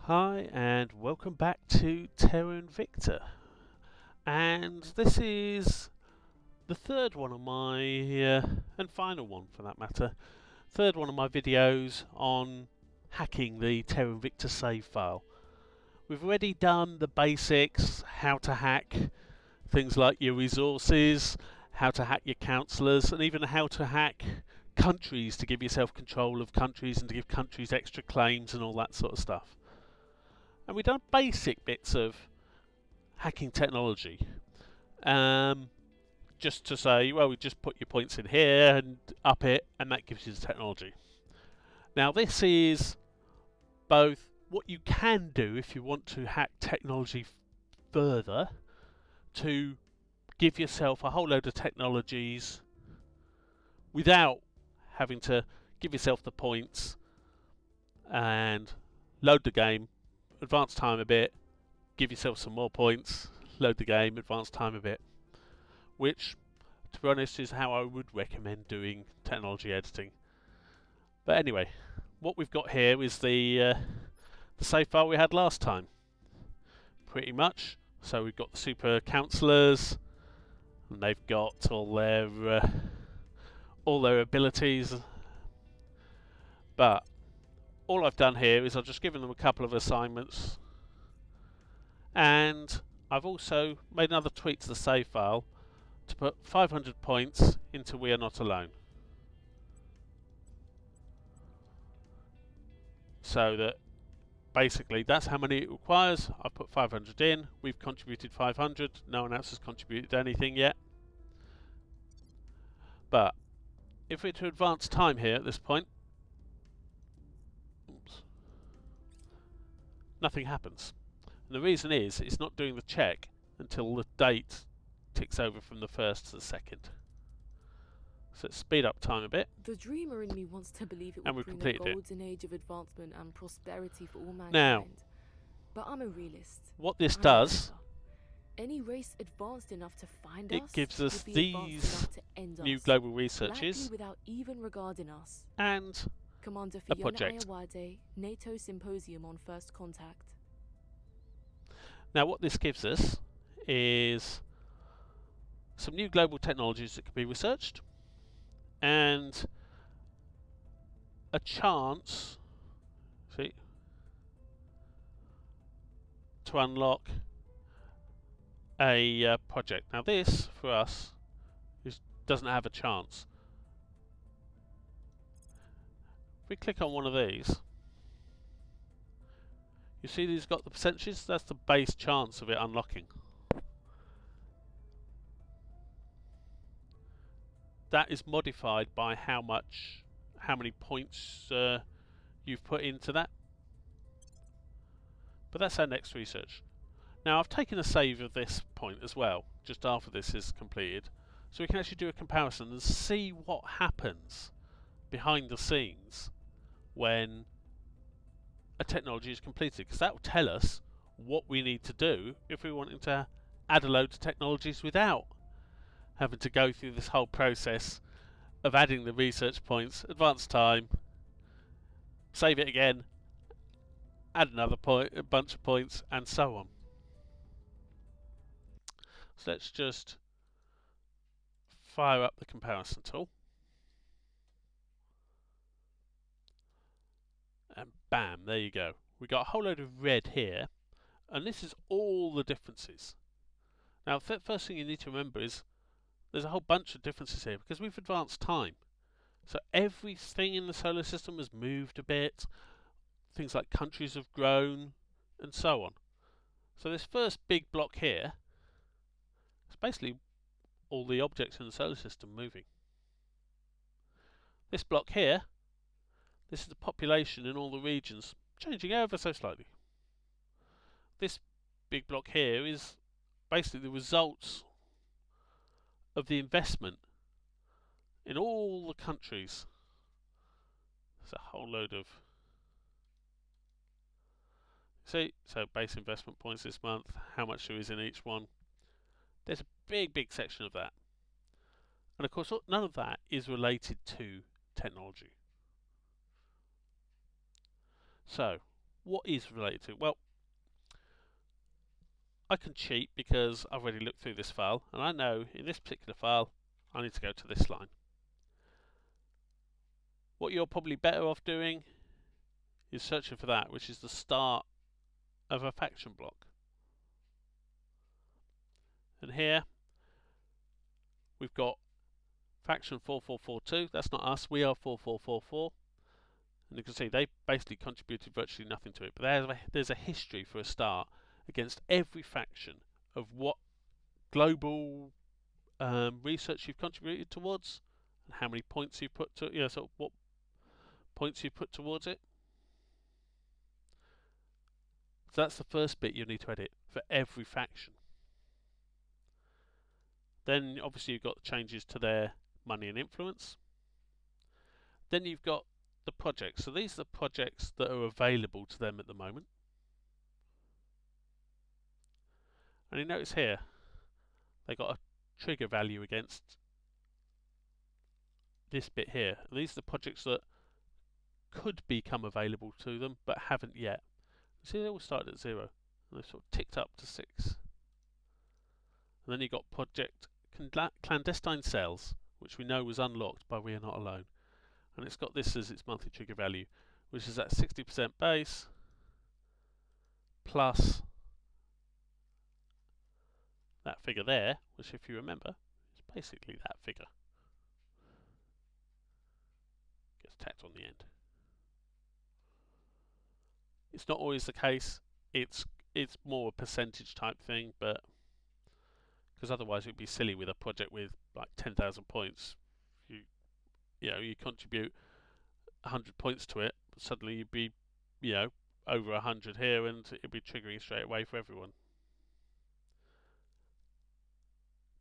Hi and welcome back to Terra Invicta, and this is the third one of my and final one for that matter, third one of my videos on hacking the Terra Invicta save file. We've already done the basics, how to hack things like your resources, how to hack your councillors, and even how to hack countries to give yourself control of countries and to give countries extra claims and all that sort of stuff. And we've done basic bits of hacking technology. Just to say, well, we just put your points in here and up it, and that gives you the technology. Now, this is both what you can do if you want to hack technology further, to give yourself a whole load of technologies without having to give yourself the points and load the game, advance time a bit, give yourself some more points, load the game, advance time a bit, which, to be honest, is how I would recommend doing technology editing. But anyway, what we've got here is the save file we had last time, pretty much. So we've got the super councillors, and they've got all their abilities. But all I've done here is I've just given them a couple of assignments, and I've also made another tweak to the save file to put 500 points into We Are Not Alone. So that basically that's how many it requires. I've put 500 in, we've contributed 500, no one else has contributed anything yet. But if we're to advance time here at this point, oops, nothing happens. And the reason is it's not doing the check until the date ticks over from the 1st to the 2nd. So let's speed up time a bit. The dreamer in me wants to believe it And will we've bring a completed it. golden age of advancement and prosperity for all mankind. Now, but I'm a realist. what this does, any race advanced enough to find it us gives us would be these enough to end new us, global researches likely without even regarding us. and Commander a Fiona project. Ayawade, NATO Symposium on First Contact. Now what this gives us is some new global technologies that can be researched and a chance, to unlock a project. Now this, for us, doesn't have a chance. If we click on one of these, you see these got the percentages. That's the base chance of it unlocking. That is modified by how many points you've put into that. But that's our next research. Now I've taken a save of this point as well, just after this is completed, so we can actually do a comparison and see what happens behind the scenes when a technology is completed, because that will tell us what we need to do if we want to add a load of technologies without having to go through this whole process of adding the research points, advance time, save it again, add another point, a bunch of points, and so on. So let's just fire up the comparison tool, and bam, there you go. We got a whole load of red here, and this is all the differences. Now, the first thing you need to remember is there's a whole bunch of differences here because we've advanced time. So everything in the solar system has moved a bit, things like countries have grown, and so on. So this first big block here is basically all the objects in the solar system moving. This block here, this is the population in all the regions, changing ever so slightly. This big block here is basically the results of the investment in all the countries. There's a whole load of, see, so base investment points this month, how much there is in each one. There's a big section of that. And of course, none of that is related to technology. So, what is related to? Well, I can cheat because I've already looked through this file, and I know in this particular file I need to go to this line. What you're probably better off doing is searching for that, which is the start of a faction block. And here we've got faction 4442. That's not us, we are 4444. And you can see they basically contributed virtually nothing to it. But there's a history for a start against every faction of what global research you've contributed towards, and how many points you've put to, sort of what points you've put towards it. So that's the first bit you need to edit for every faction. Then obviously you've got the changes to their money and influence. Then you've got the projects. So these are the projects that are available to them at the moment. And you notice here, they got a trigger value against this bit here. And these are the projects that could become available to them, but haven't yet. See, they all started at 0, and they've sort of ticked up to 6. And then you've got project clandestine cells, which we know was unlocked by We Are Not Alone. And it's got this as its monthly trigger value, which is at 60% base, plus that figure there, which if you remember, is basically that figure. Gets tacked on the end. It's not always the case. It's more a percentage type thing, but because otherwise it would be silly with a project with like 10,000 points. You contribute 100 points to it, but suddenly you'd be over 100 here, and it'd be triggering straight away for everyone.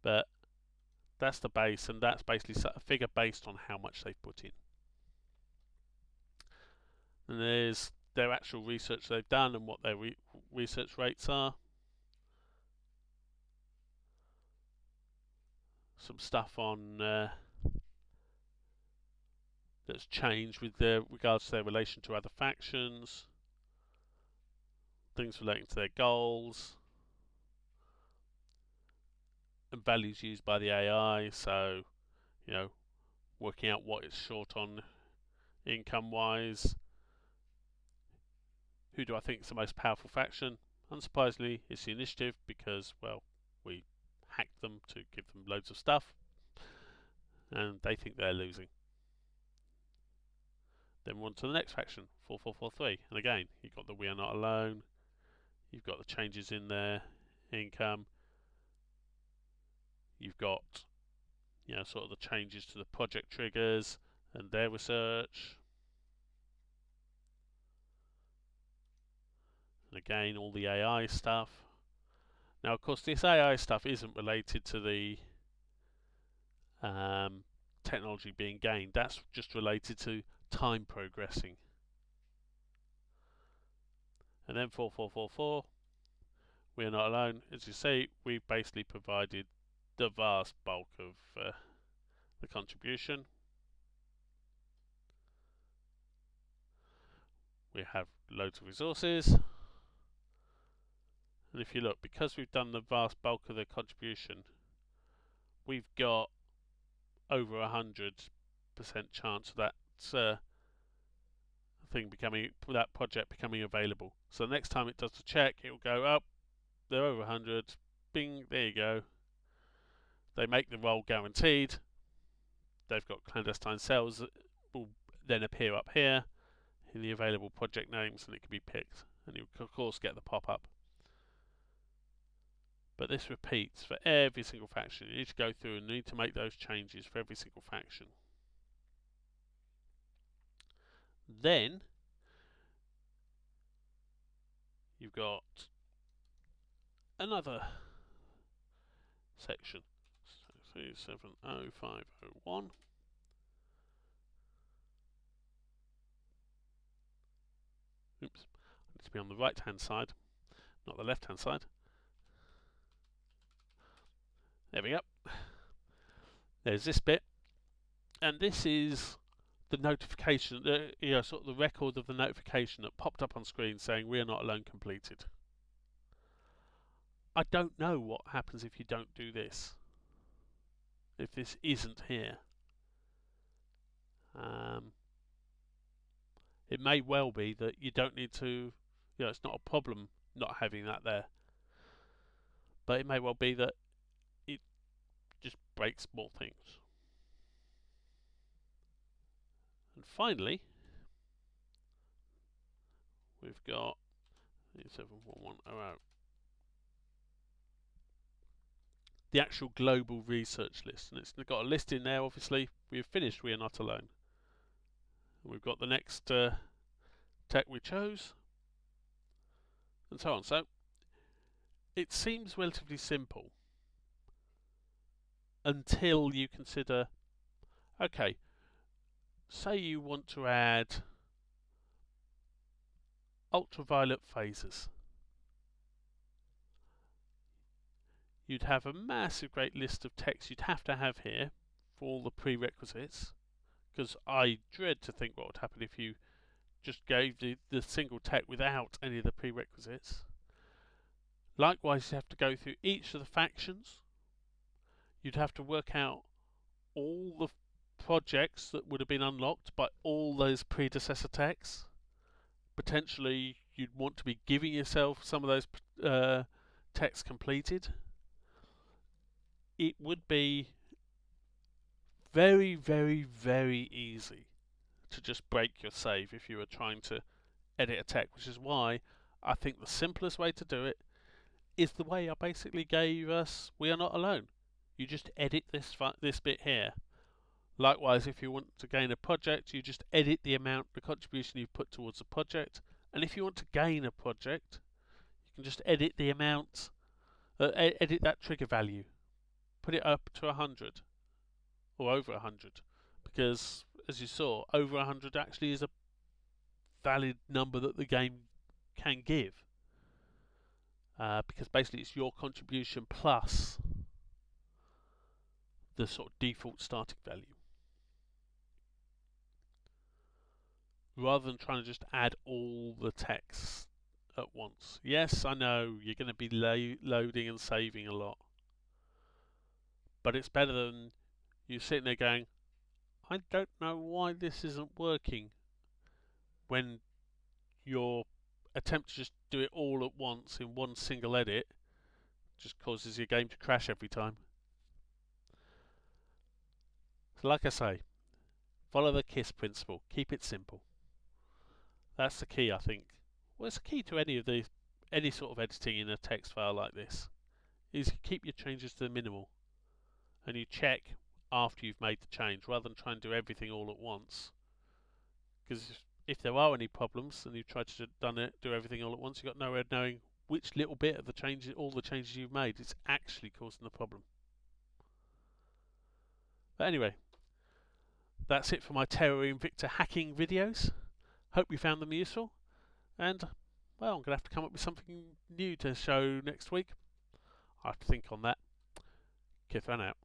But that's the base, and that's basically a figure based on how much they've put in. And there's their actual research they've done and what their research rates are. Some stuff on that's changed with regards to their relation to other factions. Things relating to their goals. And values used by the AI, so working out what it's short on income wise. Who do I think is the most powerful faction? Unsurprisingly, it's the Initiative, because, well, we hacked them to give them loads of stuff, and they think they're losing. Then we're on to the next faction, 4443, and again, you've got the We Are Not Alone, you've got the changes in their income, you've got sort of the changes to the project triggers and their research. And again, all the AI stuff. Now, of course, this AI stuff isn't related to the technology being gained. That's just related to time progressing. And then 4444, We Are Not Alone. As you see, we've basically provided the vast bulk of the contribution. We have loads of resources. And if you look, because we've done the vast bulk of the contribution, we've got over 100% chance of that that project becoming available. So next time it does the check, it will go up. They're over 100. Bing, there you go. They make the role guaranteed. They've got clandestine cells that will then appear up here in the available project names, and it can be picked. And you of course get the pop-up. But this repeats for every single faction. You need to go through and need to make those changes for every single faction. Then you've got another section, 370501. Oops, I need to be on the right hand side, not the left hand side. There we go. There's this bit, and this is the notification, sort of the record of the notification that popped up on screen saying "We are not alone" completed. I don't know what happens if you don't do this. If this isn't here. It may well be that you don't need to, it's not a problem not having that there. But it may well be that it just breaks more things. And finally, we've got 71100. The actual global research list. And it's got a list in there, obviously. We've finished We Are Not Alone. And we've got the next tech we chose. And so on. So, it seems relatively simple. Until you consider, okay, say you want to add ultraviolet phasers. You'd have a massive great list of text you'd have to have here for all the prerequisites, because I dread to think what would happen if you just gave the single tech without any of the prerequisites. Likewise, you have to go through each of the factions. You'd have to work out all the projects that would have been unlocked by all those predecessor techs. Potentially, you'd want to be giving yourself some of those techs completed. It would be very, very, very easy to just break your save if you were trying to edit a tech, which is why I think the simplest way to do it is the way I basically gave us We Are Not Alone. You just edit this bit here. Likewise, if you want to gain a project, you just edit the contribution you've put towards the project. And if you want to gain a project, you can just edit the amount, edit that trigger value. Put it up to 100 or over 100, because as you saw, over 100 actually is a valid number that the game can give, because basically it's your contribution plus the sort of default starting value, rather than trying to just add all the text at once. Yes, I know you're going to be loading and saving a lot, but it's better than you sitting there going, I don't know why this isn't working, when your attempt to just do it all at once in one single edit just causes your game to crash every time. So like I say, follow the KISS principle. Keep it simple. That's the key, I think. Well, it's the key to any sort of editing in a text file like this, is keep your changes to the minimal, and you check after you've made the change rather than try and do everything all at once. Because if there are any problems and you've tried to do everything all at once, you've got no way of knowing which little bit of all the changes you've made is actually causing the problem. But anyway, that's it for my Terra Invicta hacking videos. Hope you found them useful, and well, I'm going to have to come up with something new to show next week. I have to think on that. Kith out.